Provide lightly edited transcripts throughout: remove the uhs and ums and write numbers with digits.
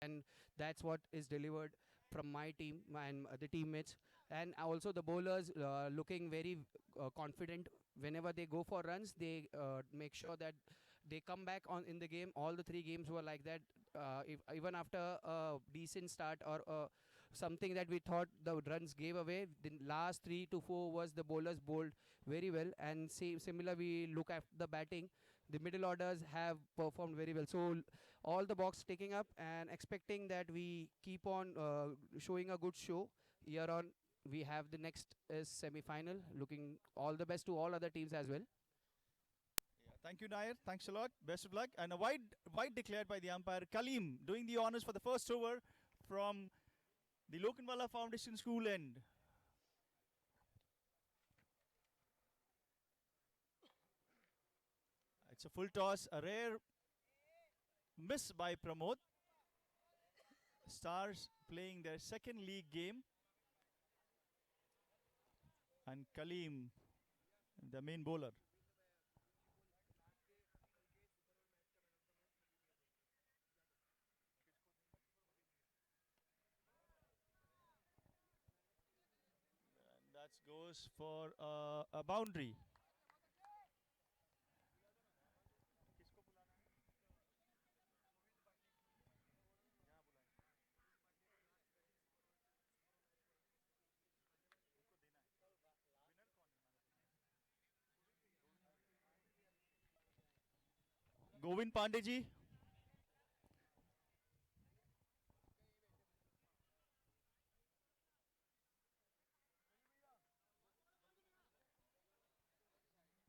and that's what is delivered from my team and the teammates. And also the bowlers looking very confident whenever they go for runs. They make sure that they come back on in the game. All the three games were like that. If, even after a decent start or something that we thought the runs gave away, the last 3 to 4 was the bowlers bowled very well. And similar, we look at the batting. The middle orders have performed very well. So all the box taking up and expecting that we keep on showing a good show year on. We have the next semi-final. Looking all the best to all other teams as well. Yeah, thank you, Nair. Thanks a lot. Best of luck. And a wide declared by the umpire. Kaleem doing the honors for the first over from the Lokanwala Foundation School end. It's a full toss, a rare miss by Pramod. Stars playing their second league game. And Kaleem, the main bowler. And that goes for a boundary. Govind Pandey ji.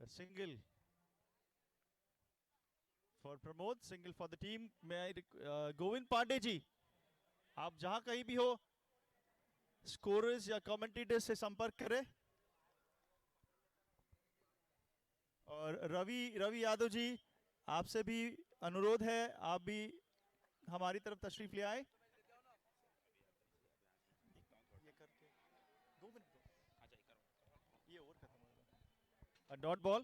A single for Pramod, single for the team. May I Govind Pandey ji, आप जहां कहीं भी हो, scorers या commentators से संपर्क करें. और रवि यादव जी, आपसे भी अनुरोध है, आप भी हमारी तरफ तशरीफ ले आए. ये करके 2 मिनट दो. ये ओवर खत्म हो गया. A dot ball.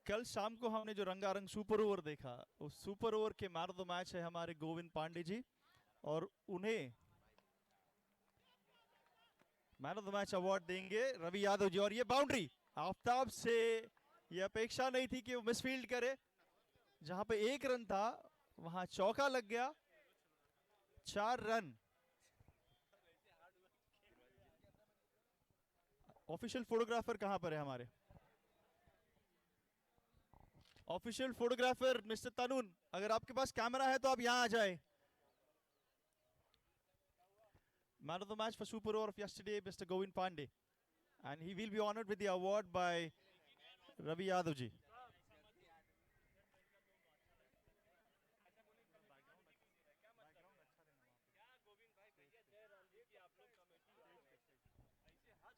कल शाम को हमने जो रंगारंग सुपर ओवर देखा, उस सुपर ओवर के मैन ऑफ द मैच है हमारे गोविंद पांडे जी, और उन्हें man of the match award देंगे रवि यादव जी. और ये बाउंड्री, आफ्ताब से ये अपेक्षा नहीं थी कि वो मिसफील्ड करे. जहां पे 1 रन था वहां चौका लग गया. 4 रन. ऑफिशियल फोटोग्राफर कहां पर है हमारे? ऑफिशियल फोटोग्राफर मिस्टर तनुन, अगर आपके पास कैमरा है तो आप यहां आ जाए. Man of the match for super over of yesterday, Mr. Govind Pandey, and he will be honored with the award by Ravi Yadav ji.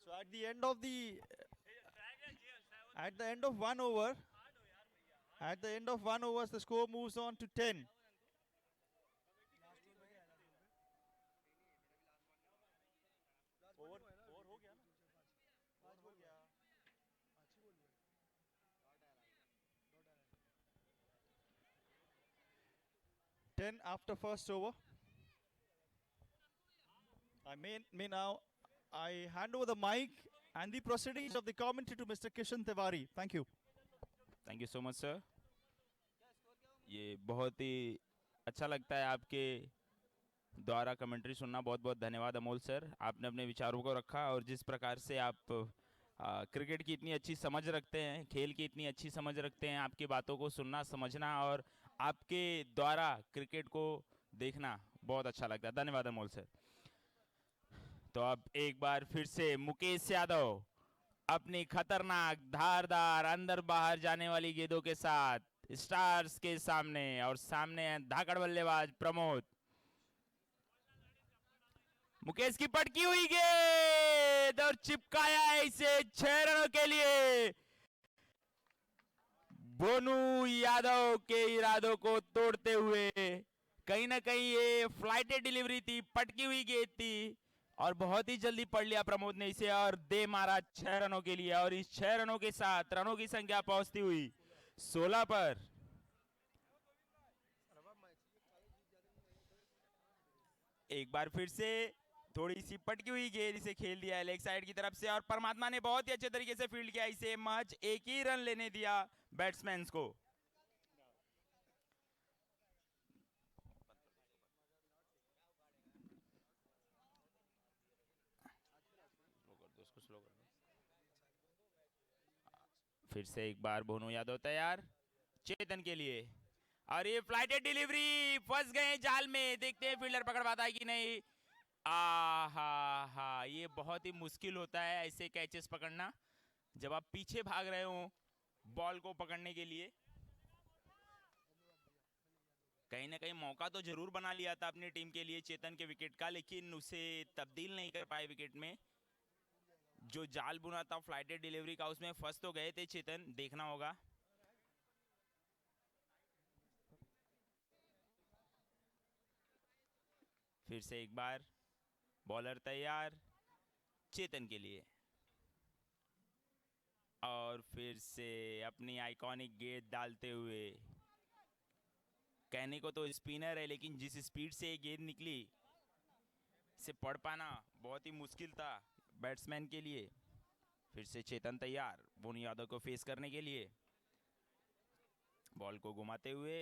So at the end of one over, at the end of 1 over, the score moves on to 10. Over हो गया ना? Over हो गया. 10 after first over. I hand over the mic and the proceedings of the commentary to Mr. Kishan Tiwari. Thank you. Thank you so much sir. ये बहुत ही अच्छा लगता है आपके द्वारा कमेंट्री सुनना. बहुत बहुत धन्यवाद अमोल सर, आपने अपने विचारों को रखा और जिस प्रकार से आप क्रिकेट की इतनी अच्छी समझ रखते हैं, खेल की इतनी अच्छी समझ रखते हैं. आपकी बातों को सुनना, समझना और आपके द्वारा क्रिकेट को देखना बहुत अच्छा लगता है. धन्यवाद अमोल सर. तो अब एक बार फिर से मुकेश यादव अपनी खतरनाक धारदार अंदर बाहर जाने वाली गेंदों के साथ स्टार्स के सामने, और सामने है धाकड़ बल्लेबाज प्रमोद. मुकेश की पटकी हुई गेंद और चिपकाया है इसे 6 रनों के लिए. बोनू यादव के इरादों को तोड़ते हुए, कहीं ना कहीं ये फ्लाइटेड डिलीवरी थी, पटकी हुई गेंद थी और बहुत ही जल्दी पढ़ लिया प्रमोद ने इसे और दे मारा 6 रनों के लिए. और इस 6 रनों के साथ रनों की संख्या पहुंचती हुई 16 पर. एक बार फिर से थोड़ी सी पटकी हुई गेंद इसे खेल दिया है लेग साइड की तरफ से और परमात्मा ने बहुत ही अच्छे तरीके से फील्ड किया, इसे महज एक ही रन लेने दिया बैट्समैन को। फिर से एक बार भोनू यादव तैयार चेतन के लिए और ये फ्लाइटेड डिलीवरी फंस गए जाल में, देखते हैं फील्डर पकड़ पाता है कि नहीं। हा हा, ये बहुत ही मुश्किल होता है ऐसे कैचेस पकड़ना जब आप पीछे भाग रहे हो बॉल को पकड़ने के लिए। कहीं ना कहीं मौका तो जरूर बना लिया था अपनी टीम के लिए चेतन के विकेट का, लेकिन उसे तब्दील नहीं कर पाए विकेट में। जो जाल बुना था फ्लाइटेड डिलीवरी का उसमें फंस तो गए थे चेतन, देखना होगा। फिर से एक बार बॉलर तैयार चेतन के लिए और फिर से अपनी आइकॉनिक गेंद डालते हुए, कहने को तो स्पिनर है लेकिन जिस स्पीड से ये गेंद निकली इसे पढ़ पाना बहुत ही मुश्किल था बैट्समैन के लिए। फिर से चेतन तैयार भोनू यादव को फेस करने के लिए, बॉल को घुमाते हुए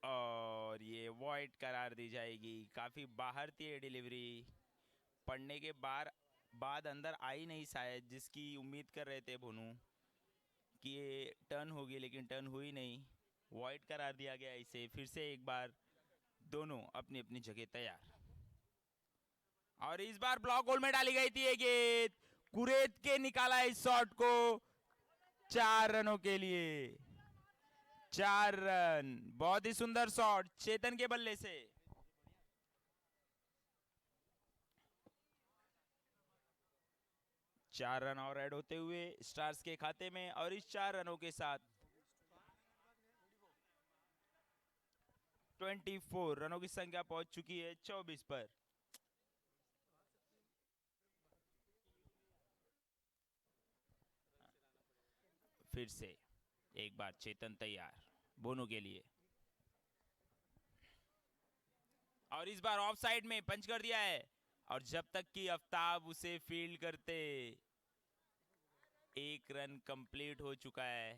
और ये वॉइड करार दी जाएगी। काफी बाहर थी ये डिलीवरी, पढ़ने के बाद अंदर आई नहीं शायद, जिसकी उम्मीद कर रहे थे भोनू कि ये टर्न होगी लेकिन टर्न हुई नहीं, वॉइड करार दिया गया इसे। फिर से एक बार दोनों अपनी अपनी जगह तैयार और इस बार ब्लॉक होल में डाली गई थी ये गेंद, कुरेद के निकाला इस शॉट को 4 रनों के लिए। 4 रन, बहुत ही सुंदर शॉट चेतन के बल्ले से। चार रन और ऐड होते हुए स्टार्स के खाते में और इस 4 रनों के साथ 24 रनों की संख्या पहुंच चुकी है 24 पर। फिर से एक बार चेतन तैयार बोनू के लिए और इस बार ऑफ साइड में पंच कर दिया है और जब तक कि आफ्ताब उसे फील्ड करते 1 रन कंप्लीट हो चुका है।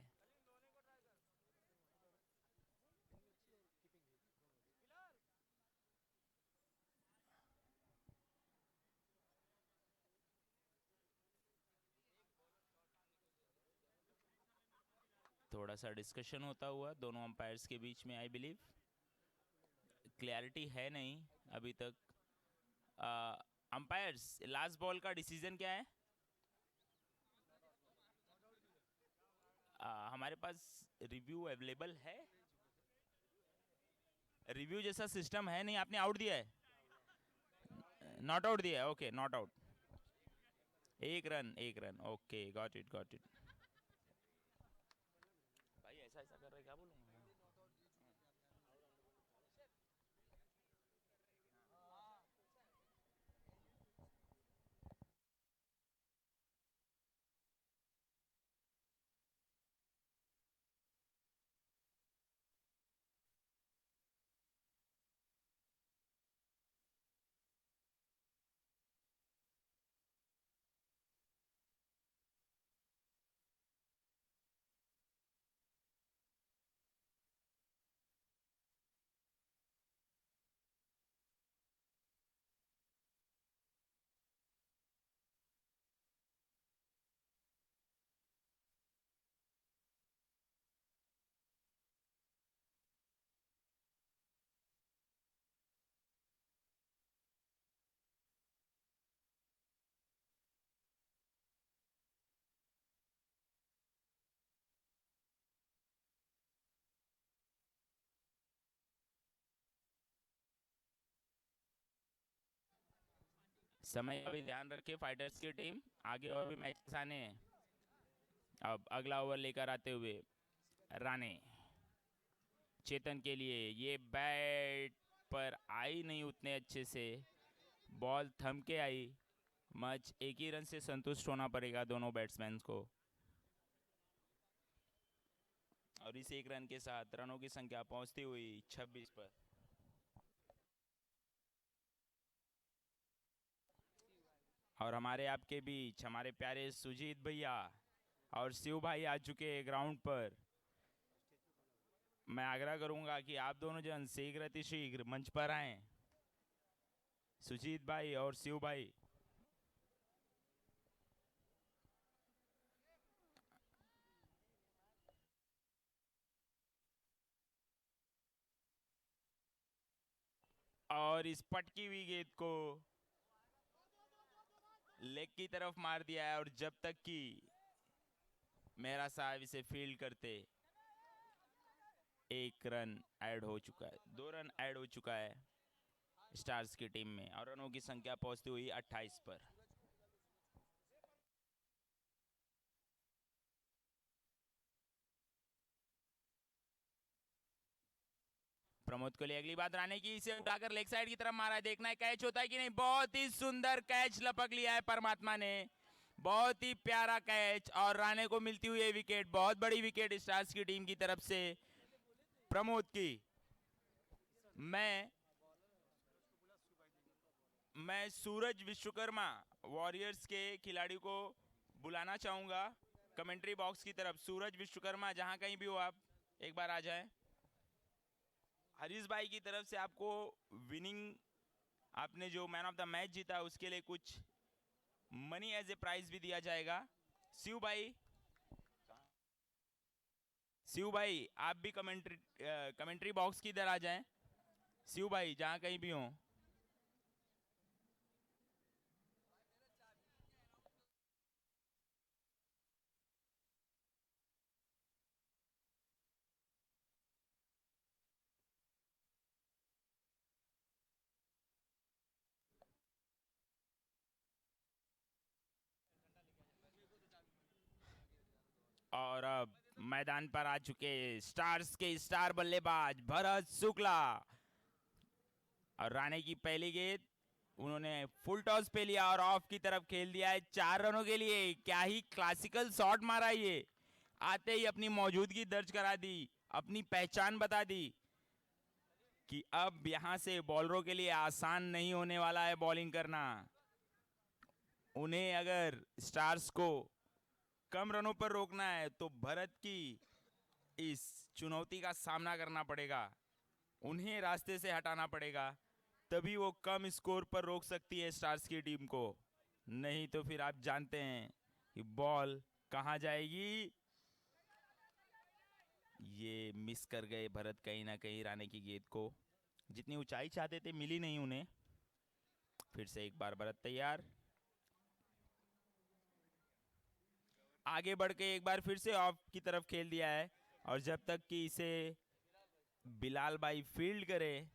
थोड़ा सा डिस्कशन होता हुआ दोनों अंपायर्स के बीच में, आई बिलीव क्लैरिटी है नहीं अभी तक। अंपायर्स लास्ट बॉल का डिसीजन क्या है? हमारे पास रिव्यू अवेलेबल है? रिव्यू जैसा सिस्टम है नहीं, आपने आउट दिया है, नॉट आउट दिया है, okay not out. 1 run okay, got it got it. भाई ऐसा ऐसा कर रहे क्या बोलूं? समय का भी ध्यान रखे फाइटर्स की टीम, आगे और भी मैचेस आने हैं। अब अगला ओवर लेकर आते हुए राणे चेतन के लिए, ये बैट पर आई नहीं उतने अच्छे से, बॉल थम के आई, मैच 1 ही रन से संतुष्ट होना पड़ेगा दोनों बैट्समैन को और इस 1 रन के साथ रनों की संख्या पहुंचती हुई 26 पर। और हमारे आपके बीच हमारे प्यारे सुजीत भैया और शिव भाई आ चुके हैं ग्राउंड पर। मैं आग्रह करूंगा कि आप दोनों जन शीघ्र अतिशीघ्र मंच पर आएं, सुजीत भाई और शिव भाई। और इस पटकी हुई गेंद को लेग की तरफ मार दिया है, और जब तक कि मेहरा साहब इसे फील्ड करते, 1 रन ऐड हो चुका है, 2 रन ऐड हो चुका है स्टार्स की टीम में, और रनों की संख्या पहुंचती हुई 28 पर। प्रमोद को लिए अगली बात राणे की, इसे उठाकर लेग साइड की तरफ मारा, देखना है कैच होता है कि नहीं। बहुत ही सुंदर कैच लपक लिया है परमात्मा ने, बहुत ही प्यारा कैच, और राणे को मिलती हुई विकेट। बहुत बड़ी विकेट स्टार्स की टीम की तरफ से प्रमोद की। मैं सूरज विश्वकर्मा वॉरियर्स के खिलाड़ी को बुलाना चाहूंगा कमेंट्री बॉक्स की तरफ। सूरज विश्वकर्मा, जहां कहीं भी हो आप, एक बार आ जाए। हरीश भाई की तरफ से आपको विनिंग, आपने जो मैन ऑफ द मैच जीता उसके लिए कुछ मनी एज ए प्राइज भी दिया जाएगा। शिव भाई आप भी कमेंट्री बॉक्स की इधर आ जाएं। शिव भाई जहां कहीं भी हो। और अब मैदान पर आ चुके स्टार्स के स्टार बल्लेबाज भरत शुक्ला, और राणे की पहली गेंद उन्होंने फुल टॉस पे लिया और ऑफ की तरफ खेल दिया है 4 रनों के लिए। क्या ही क्लासिकल शॉट मारा ये, आते ही अपनी मौजूदगी दर्ज करा दी, अपनी पहचान बता दी कि अब यहां से बॉलरों के लिए आसान नहीं होने वाला है बॉलिंग करना। उन्हें अगर स्टार्स को कम रनों पर रोकना है तो भरत की इस चुनौती का सामना करना पड़ेगा, उन्हें रास्ते से हटाना पड़ेगा, तभी वो कम स्कोर पर रोक सकती है स्टार्स की टीम को। नहीं तो फिर आप जानते हैं कि बॉल कहां जाएगी। ये मिस कर गए भरत कहीं ना कहीं राणे की गेंद को, जितनी ऊंचाई चाहते थे मिली नहीं उन्हें। फिर से एक बार भरत तैयार, आगे बढ़ के एक बार फिर से ऑफ की तरफ खेल दिया है, और जब तक कि इसे बिलाल भाई फील्ड करे,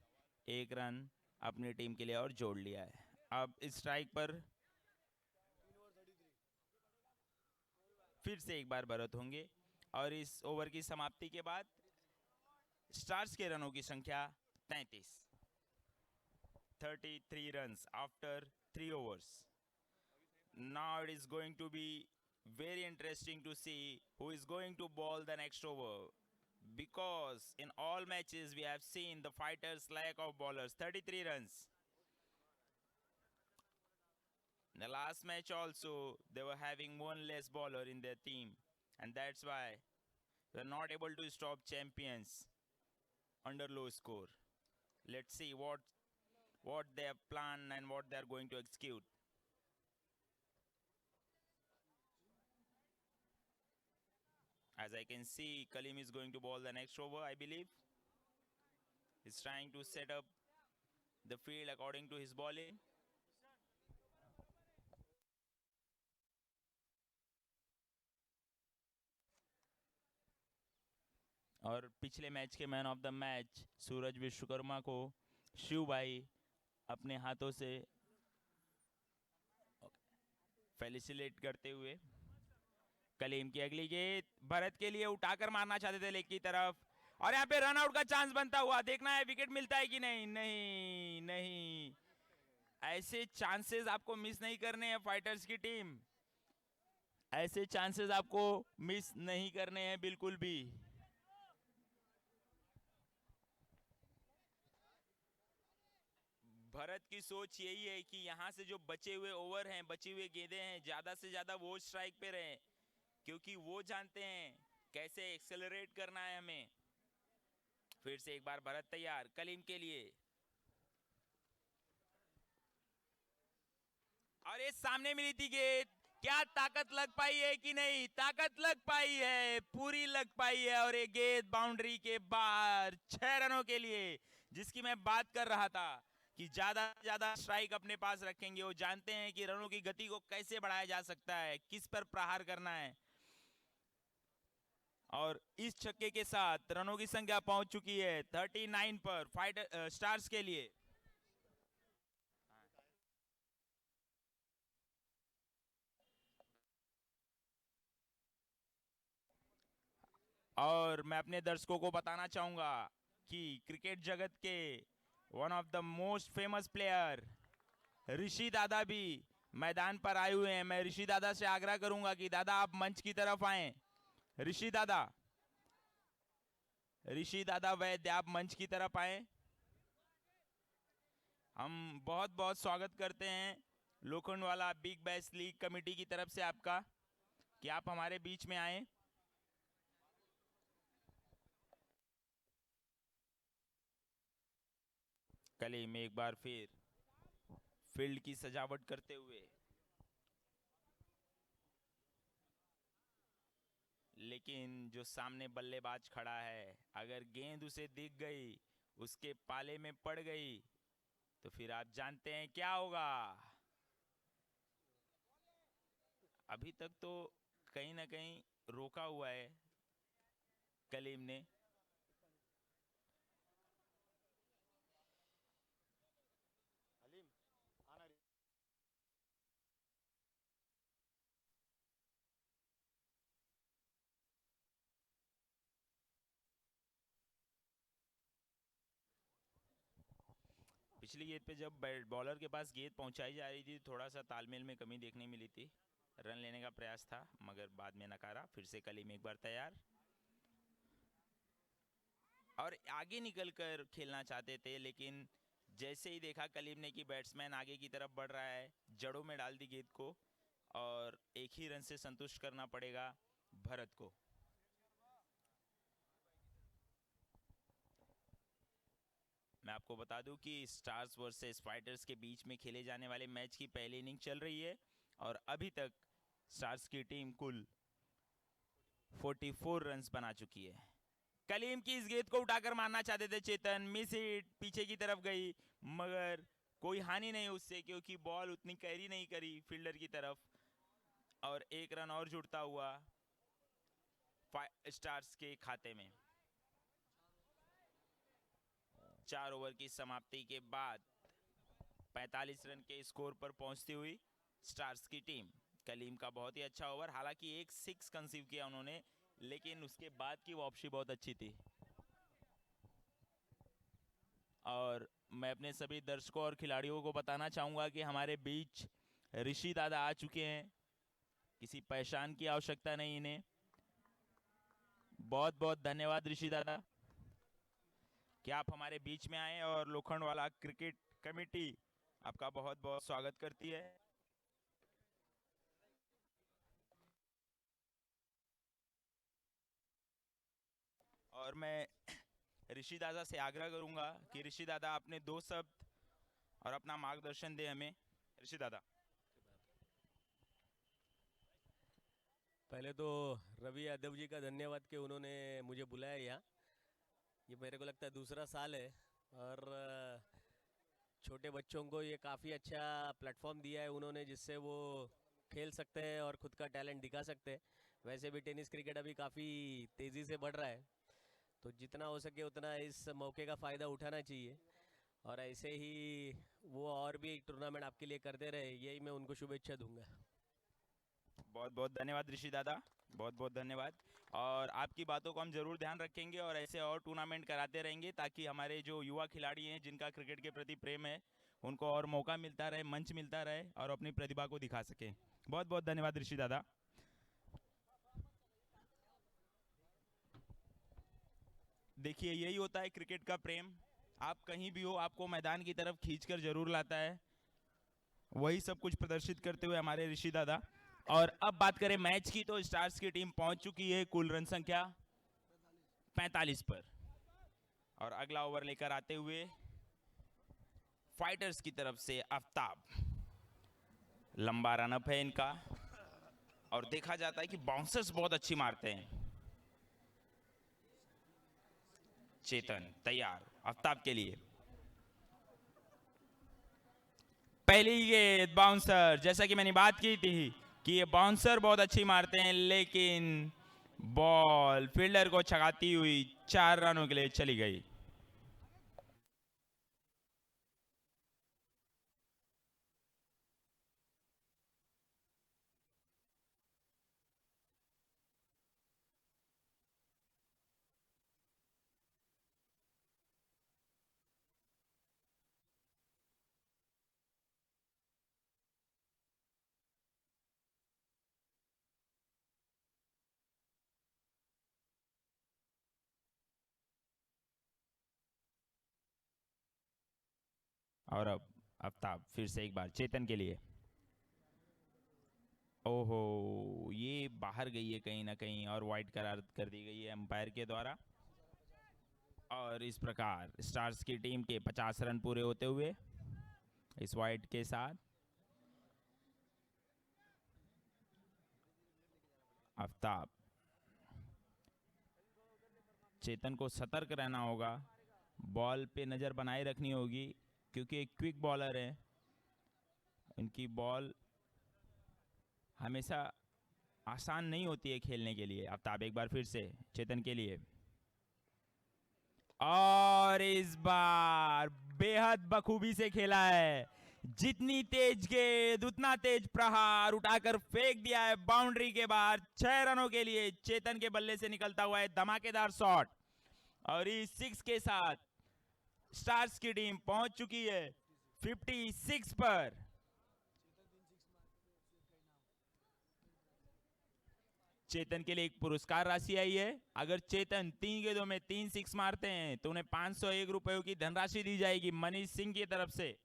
1 रन अपनी टीम के लिए और जोड़ लिया है। अब स्ट्राइक पर फिर से एक बार भरत होंगे, और इस ओवर की समाप्ति के बाद स्टार्स के रनों की संख्या 33 runs after 3 overs. Now it is going to be very interesting to see who is going to bowl the next over, because in all matches we have seen the fighters lack of bowlers. 33 runs. In the last match also they were having one less bowler in their team, and that's why they're not able to stop champions under low score. Let's see what they have planned and what they are going to execute. As I can see, Kalim is going to bowl the next over, I believe. He's trying to set up the field according to his bowling. और पिछले match के man of the match सूरज विश्वकर्मा को शिव भाई अपने हाथों से फेलिसिलेट करते हुए। कलीम की अगली गेंद भरत के लिए उठाकर मारना चाहते थे लेग की तरफ, और यहाँ पे रन आउट का चांस बनता हुआ, देखना है विकेट मिलता है कि नहीं। नहीं नहीं, ऐसे चांसेस आपको मिस नहीं करने हैं फाइटर्स की टीम, ऐसे चांसेस आपको मिस नहीं करने हैं बिल्कुल भी। भरत की सोच यही है कि यहाँ से जो बचे हुए ओवर हैं, बची हुई गेंदें हैं, ज्यादा से ज्यादा वो स्ट्राइक पे रहे, क्योंकि वो जानते हैं कैसे एक्सेलरेट करना है हमें। फिर से एक बार भरत तैयार कलीम के लिए, और ये सामने मिली थी गेंद, क्या ताकत लग पाई है कि नहीं? ताकत लग पाई है, पूरी लग पाई है, और ये गेंद बाउंड्री के बाहर 6 रनों के लिए, जिसकी मैं बात कर रहा था कि ज्यादा ज्यादा स्ट्राइक अपने पास रखेंगे। वो जानते हैं कि रनों की गति को कैसे बढ़ाया जा सकता है, किस पर प्रहार करना है। और इस छक्के के साथ रनों की संख्या पहुंच चुकी है 39 पर फाइटर स्टार्स के लिए। और मैं अपने दर्शकों को बताना चाहूंगा कि क्रिकेट जगत के one of the most famous player Rishi दादा भी मैदान पर आए हुए हैं। मैं ऋषि दादा से आग्रह करूंगा कि दादा आप मंच की तरफ आए। ऋषि दादा, ऋषि दादा वैद्य, आप मंच की तरफ आए। हम बहुत बहुत स्वागत करते हैं Lokhandwala big bash league committee की तरफ से आपका, कि आप हमारे बीच में आए। कलीम एक बार फिर फील्ड की सजावट करते हुए, लेकिन जो सामने बल्लेबाज खड़ा है, अगर गेंद उसे दिख गई, उसके पाले में पड़ गई, तो फिर आप जानते हैं क्या होगा। अभी तक तो कहीं ना कहीं रोका हुआ है कलीम ने। पिछली गेंद पे जब बॉलर के पास गेंद पहुंचाई जा रही थी, थोड़ा सा तालमेल में कमी देखने मिली थी। रन लेने का प्रयास था मगर बाद में नकारा। फिर से कलीम एक बार तैयार, और आगे निकलकर खेलना चाहते थे, लेकिन जैसे ही देखा कलीम ने कि बैट्समैन आगे की तरफ बढ़ रहा है, जड़ों में डाल दी गेंद को, और एक ही रन से संतुष्ट करना पड़ेगा भरत को। मैं आपको बता दूं कि स्टार्स वर्सेस फाइटर्स के बीच में खेले जाने वाले मैच की पहली इनिंग चल रही है, और अभी तक स्टार्स की टीम कुल 44 रन्स बना चुकी है। कलीम की इस गेंद को उठाकर मारना चाहते थे चेतन, मिस हिट, पीछे की तरफ गई, मगर कोई हानि नहीं उससे, क्योंकि बॉल उतनी कैरी नहीं करी फील्डर की तरफ, और एक रन और जुड़ता हुआ स्टार्स के खाते में। 4 ओवर की समाप्ति के बाद 45 रन के स्कोर पर पहुंचती हुई स्टार्स की टीम। कलीम का बहुत ही अच्छा ओवर, हालांकि एक 6 कंसीव किया उन्होंने, लेकिन उसके बाद की वापसी बहुत अच्छी थी। और मैं अपने सभी दर्शकों और खिलाड़ियों को बताना चाहूंगा कि हमारे बीच ऋषि दादा आ चुके हैं। किसी पहचान की आवश्यकता नहीं इन्हें। बहुत बहुत धन्यवाद ऋषि दादा कि आप हमारे बीच में आए, और लोखंडवाला क्रिकेट कमेटी आपका बहुत बहुत स्वागत करती है। और मैं ऋषि दादा से आग्रह करूंगा कि ऋषि दादा अपने 2 शब्द और अपना मार्गदर्शन दे हमें। ऋषि दादा। पहले तो रवि यादव जी का धन्यवाद कि उन्होंने मुझे बुलाया यहाँ। ये मेरे को लगता है दूसरा साल है, और छोटे बच्चों को ये काफ़ी अच्छा प्लेटफॉर्म दिया है उन्होंने, जिससे वो खेल सकते हैं और खुद का टैलेंट दिखा सकते हैं। वैसे भी टेनिस क्रिकेट अभी काफ़ी तेज़ी से बढ़ रहा है, तो जितना हो सके उतना इस मौके का फ़ायदा उठाना चाहिए, और ऐसे ही वो और भी टूर्नामेंट आपके लिए करते रहे, यही मैं उनको शुभेच्छा दूंगा। बहुत बहुत धन्यवाद ऋषि दादा, बहुत बहुत धन्यवाद। और आपकी बातों को हम जरूर ध्यान रखेंगे, और ऐसे और टूर्नामेंट कराते रहेंगे, ताकि हमारे जो युवा खिलाड़ी हैं जिनका क्रिकेट के प्रति प्रेम है, उनको और मौका मिलता रहे, मंच मिलता रहे, और अपनी प्रतिभा को दिखा सके। बहुत बहुत धन्यवाद ऋषि दादा। देखिए, यही होता है क्रिकेट का प्रेम। आप कहीं भी हो आपको मैदान की तरफ खींचकर जरूर लाता है। वही सब कुछ प्रदर्शित करते हुए हमारे ऋषि दादा। और अब बात करें मैच की तो स्टार्स की टीम पहुंच चुकी है कुल रन संख्या 45 पर। और अगला ओवर लेकर आते हुए फाइटर्स की तरफ से आफ्ताब। लंबा रनअप है इनका और देखा जाता है कि बाउंसर्स बहुत अच्छी मारते हैं। चेतन तैयार आफ्ताब के लिए। पहली गेंद बाउंसर, जैसा कि मैंने बात की थी कि ये बाउंसर बहुत अच्छी मारते हैं, लेकिन बॉल फील्डर को छगाती हुई 4 रनों के लिए चली गई। और अब आफ्ताब फिर से एक बार चेतन के लिए। ओहो, ये बाहर गई है कहीं ना कहीं और वाइड करार कर दी गई है अंपायर के द्वारा। और इस प्रकार स्टार्स की टीम के 50 रन पूरे होते हुए इस वाइड के साथ आफ्ताब। चेतन को सतर्क रहना होगा, बॉल पे नज़र बनाए रखनी होगी क्योंकि एक क्विक बॉलर है। इनकी बॉल हमेशा आसान नहीं होती है खेलने के लिए। आफ्ताब एक बार फिर से चेतन के लिए। और इस बार बेहद बखूबी से खेला है। जितनी तेज गेंद उतना तेज प्रहार, उठाकर फेंक दिया है बाउंड्री के बाहर। 6 रनों के लिए चेतन के बल्ले से निकलता हुआ है धमाकेदार शॉट। और इस 6 के साथ स्टार्स की टीम पहुंच चुकी है 56 पर। चेतन के लिए एक पुरस्कार राशि आई है। अगर चेतन 3 गेंदों में 3 6 मारते हैं तो उन्हें 501 रुपयों की धनराशि दी जाएगी मनीष सिंह की तरफ से।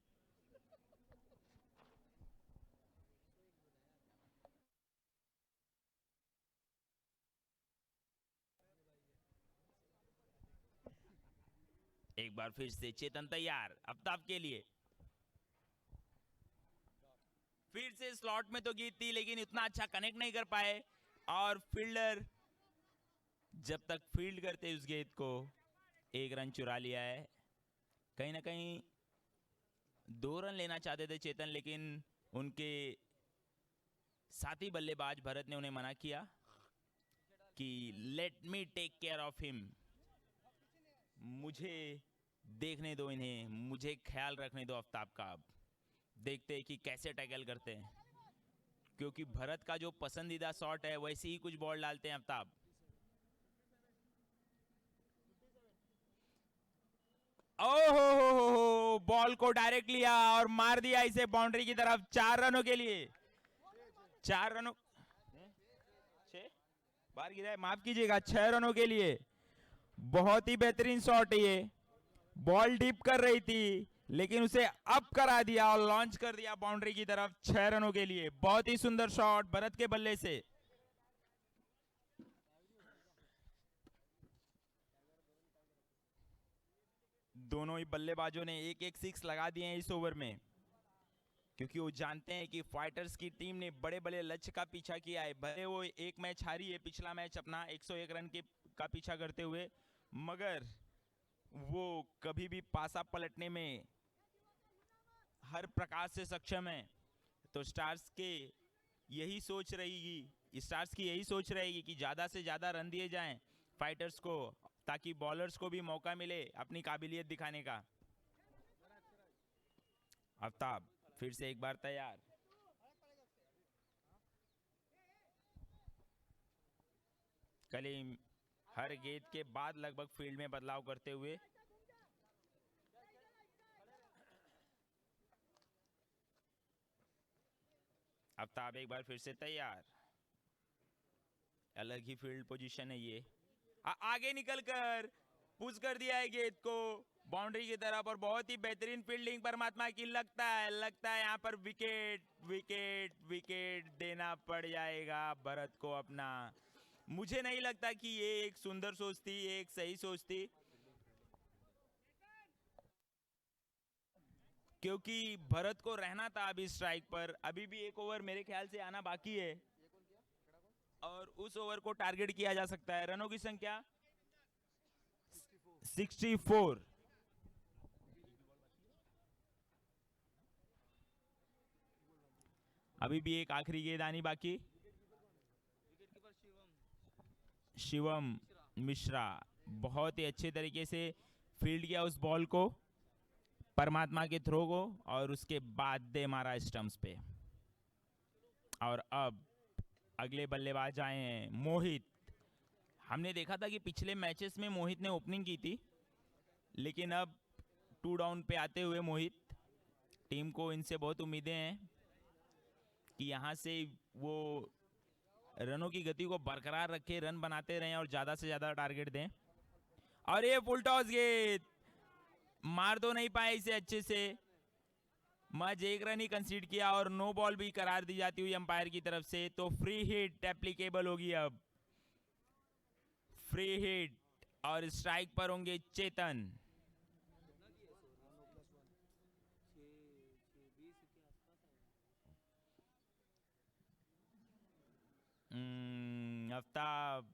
एक बार फिर से चेतन तैयार आफ्ताब के लिए। फिर से स्लॉट में तो गई थी लेकिन उतना अच्छा कनेक्ट नहीं कर पाए। और फील्डर जब तक फील्ड करते उस गेंद को 1 रन चुरा लिया है। कहीं ना कहीं 2 रन लेना चाहते थे चेतन, लेकिन उनके साथी बल्लेबाज भरत ने उन्हें मना किया कि let me take care of him, मुझे देखने दो इन्हें, मुझे ख्याल रखने दो आफ्ताब का। अब देखते हैं कि कैसे टैकल करते हैं, क्योंकि भरत का जो पसंदीदा शॉट है वैसे ही कुछ बॉल डालते हैं आफ्ताब। ओहो, बॉल को डायरेक्ट लिया और मार दिया इसे बाउंड्री की तरफ। 4 रनों के लिए 4 रनों 6 बार गिरा है, माफ कीजिएगा, 6 रनों के लिए बहुत ही बेहतरीन शॉट है ये। बॉल डीप कर रही थी लेकिन उसे अप करा दिया और लॉन्च कर दिया बाउंड्री की तरफ। 6 रनों के लिए बहुत ही सुंदर शॉट भरत के बल्ले से। दोनों ही बल्लेबाजों ने एक एक 6 लगा दिए हैं इस ओवर में, क्योंकि वो जानते हैं कि फाइटर्स की टीम ने बड़े बड़े लक्ष्य का पीछा किया है। भले वो एक मैच हारी है, पिछला मैच अपना 101 रन के का पीछा करते हुए, मगर वो कभी भी पासा पलटने में हर प्रकार से सक्षम है। तो स्टार्स की यही सोच रहेगी कि ज़्यादा से ज़्यादा रन दिए जाएं फाइटर्स को, ताकि बॉलर्स को भी मौका मिले अपनी काबिलियत दिखाने का। आफ्ताब फिर से एक बार तैयार। कलीम हर गेंद के बाद लगभग फील्ड में बदलाव करते हुए आफ्ताब एक बार फिर से तैयार। अलग ही फील्ड पोजीशन है ये। आगे निकलकर पुश कर दिया है गेंद को बाउंड्री की तरफ और बहुत ही बेहतरीन फील्डिंग परमात्मा की। लगता है यहाँ पर विकेट विकेट विकेट देना पड़ जाएगा भरत को अपना। मुझे नहीं लगता कि ये एक सुंदर सोच थी, एक सही सोच थी, क्योंकि भरत को रहना था अभी स्ट्राइक पर। अभी भी एक ओवर मेरे ख्याल से आना बाकी है और उस ओवर को टारगेट किया जा सकता है। रनों की संख्या 64। अभी भी एक आखिरी गेंद आनी बाकी। शिवम मिश्रा बहुत ही अच्छे तरीके से फील्ड किया उस बॉल को, परमात्मा के थ्रो को, और उसके बाद दे मारा स्टंप्स पे। और अब अगले बल्लेबाज आए हैं मोहित। हमने देखा था कि पिछले मैचेस में मोहित ने ओपनिंग की थी, लेकिन अब 2 डाउन पे आते हुए मोहित, टीम को इनसे बहुत उम्मीदें हैं कि यहाँ से वो रनों की गति को बरकरार रखे, रन बनाते रहें और ज़्यादा से ज़्यादा टारगेट दें। और ये फुल टॉस गेंद मार तो नहीं पाए इसे अच्छे से, मैच 1 रन ही कंसीड किया और नो बॉल भी करार दी जाती हुई अंपायर की तरफ से। तो फ्री हिट एप्लीकेबल होगी अब, फ्री हिट, और स्ट्राइक पर होंगे चेतन। आफ्ताब,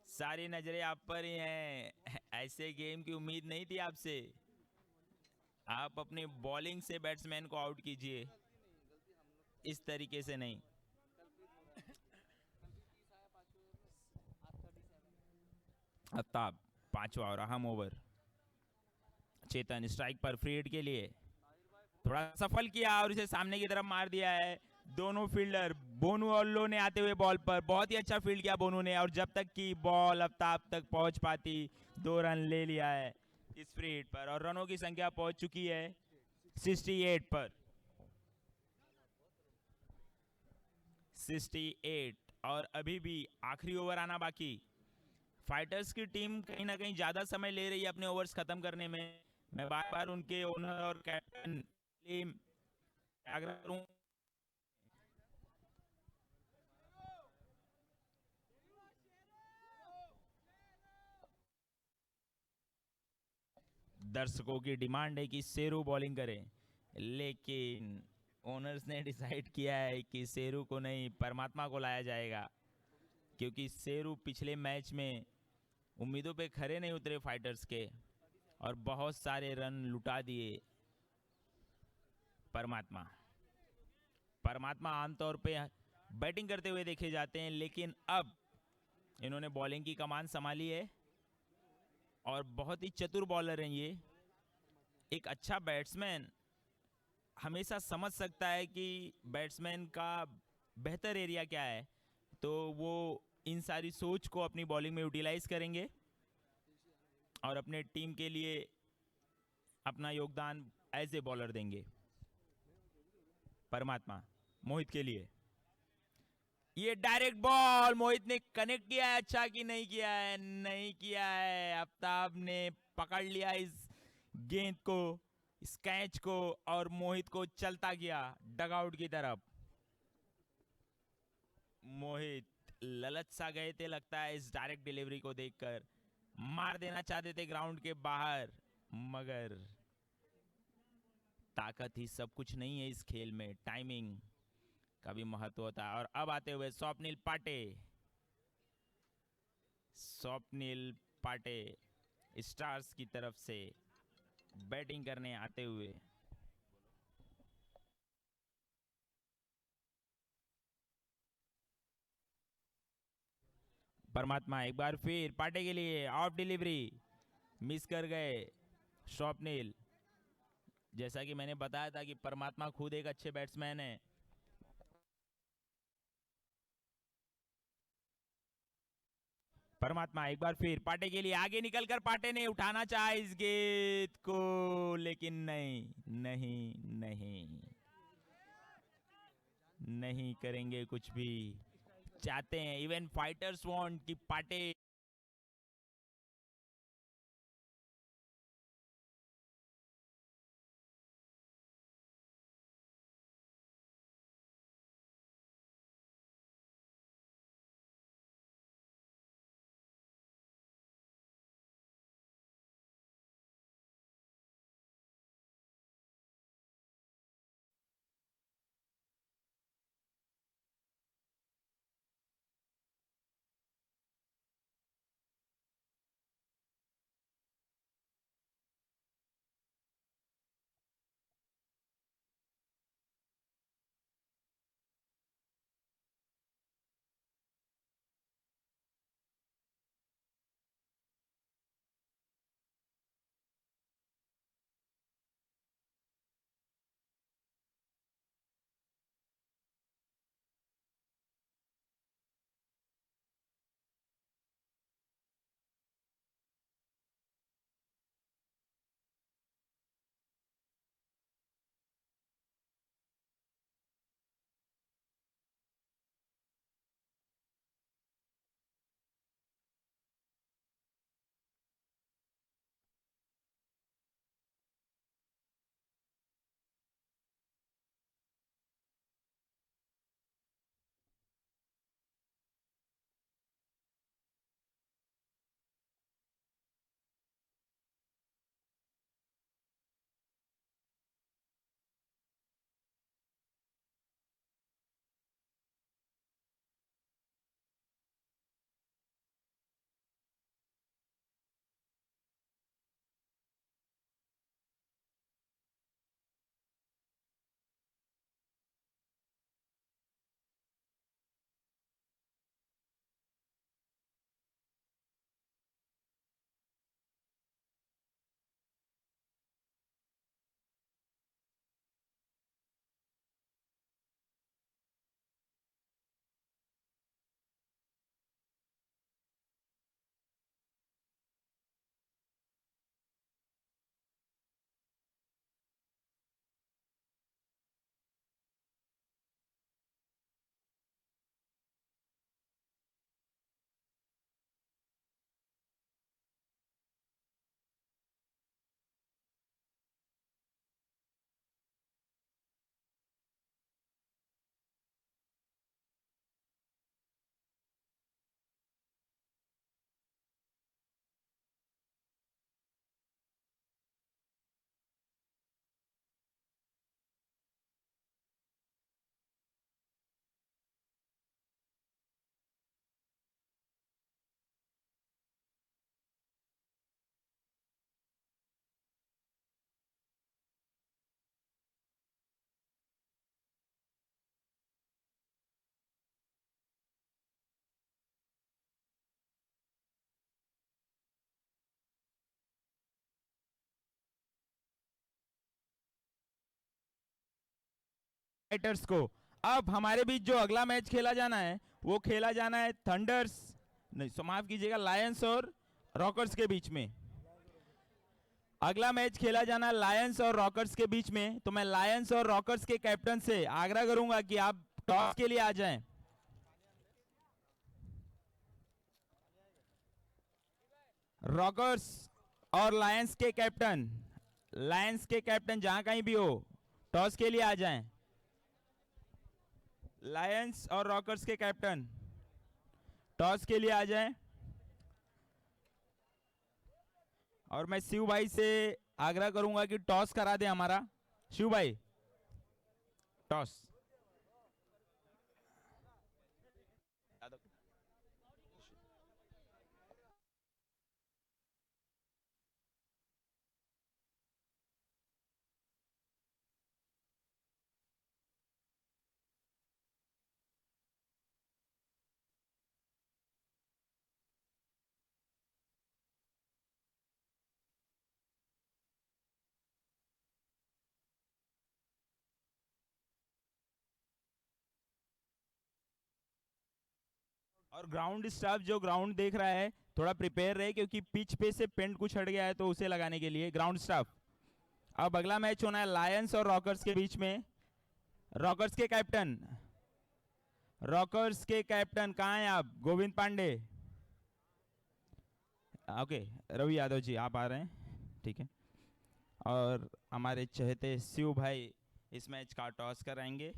सारी नजरें आप पर ही हैं। ऐसे गेम की उम्मीद नहीं थी आपसे। आप अपनी बॉलिंग से बैट्समैन को आउट कीजिए, इस तरीके से नहीं। आफ्ताब 5वां और अहम ओवर। चेतन स्ट्राइक पर फ्री हिट के लिए थोड़ा सफल किया और इसे सामने की तरफ मार दिया है। दोनों फील्डर बोनू और लो ने आते हुए बॉल पर बहुत ही अच्छा फील्ड किया बोनू ने, और जब तक कि बॉल आफ्ताब तक पहुंच पाती 2 रन ले लिया है इस फ्री हिट पर, और रनों की संख्या पहुंच चुकी है 68 पर। 68, और अभी भी आखिरी ओवर आना बाकी। फाइटर्स की टीम कहीं ना कहीं ज्यादा समय ले रही है अपने ओवर्स खत्म करने में। मैं बार बार उनके ओनर और कैप्टन आग्रह करूं, दर्शकों की डिमांड है कि शेरू बॉलिंग करे, लेकिन ओनर्स ने डिसाइड किया है कि शेरू को नहीं, परमात्मा को लाया जाएगा, क्योंकि शेरू पिछले मैच में उम्मीदों पे खरे नहीं उतरे फाइटर्स के और बहुत सारे रन लुटा दिए। परमात्मा आमतौर पे बैटिंग करते हुए देखे जाते हैं, लेकिन अब इन्होंने बॉलिंग की कमान संभाली है और बहुत ही चतुर बॉलर हैं ये। एक अच्छा बैट्समैन हमेशा समझ सकता है कि बैट्समैन का बेहतर एरिया क्या है, तो वो इन सारी सोच को अपनी बॉलिंग में यूटिलाइज करेंगे और अपने टीम के लिए अपना योगदान एज ए बॉलर देंगे। परमात्मा मोहित के लिए ये डायरेक्ट बॉल, मोहित ने कनेक्ट किया है, अच्छा कि नहीं किया है? नहीं किया है। आफ्ताब ने पकड़ लिया इस गेंद को, इस कैच को, और मोहित को चलता गया डगआउट की तरफ। मोहित ललच सा गए थे लगता है इस डायरेक्ट डिलीवरी को देखकर, मार देना चाहते थे ग्राउंड के बाहर, मगर ताकत ही सब कुछ नहीं है इस खेल में, टाइमिंग का भी महत्व होता है। और अब आते हुए स्वप्निल पाटे स्टार्स की तरफ से बैटिंग करने आते हुए। परमात्मा एक बार फिर पाटे के लिए ऑफ डिलीवरी, मिस कर गए स्वप्निल। जैसा कि मैंने बताया था कि परमात्मा खुद एक अच्छे बैट्समैन है। परमात्मा एक बार फिर पाटे के लिए आगे निकलकर पाटे ने उठाना चाहा इस गेंद को, लेकिन नहीं करेंगे कुछ भी। चाहते हैं, इवन फाइटर्स वांट कि पाटे फाइटर्स को। अब हमारे बीच जो अगला मैच खेला जाना है वो खेला जाना है थंडर्स नहीं माफ कीजिएगा लायंस और रॉकर्स के बीच में। अगला मैच खेला जाना लायंस और रॉकर्स के बीच में। तो मैं लायंस और रॉकर्स के कैप्टन से आग्रह करूंगा कि आप टॉस के लिए आ जाएं। रॉकर्स और लायंस के कैप्टन जहां कहीं भी हो टॉस के लिए आ जाएं। लायंस और रॉकर्स के कैप्टन टॉस के लिए आ जाएं। और मैं शिव भाई से आग्रह करूंगा कि टॉस करा दे हमारा। शिव भाई टॉस। और ग्राउंड स्टाफ जो ग्राउंड देख रहा है थोड़ा प्रिपेयर रहे क्योंकि पिच पे से पेंट कुछ हट गया है तो उसे लगाने के लिए ग्राउंड स्टाफ। अब अगला मैच होना है लायंस और रॉकर्स के बीच में। रॉकर्स के कैप्टन कहाँ हैं आप? गोविंद पांडे। ओके रवि यादव जी आप आ रहे हैं ठीक है। और हमारे चहेते शिव भाई इस मैच का टॉस कराएंगे।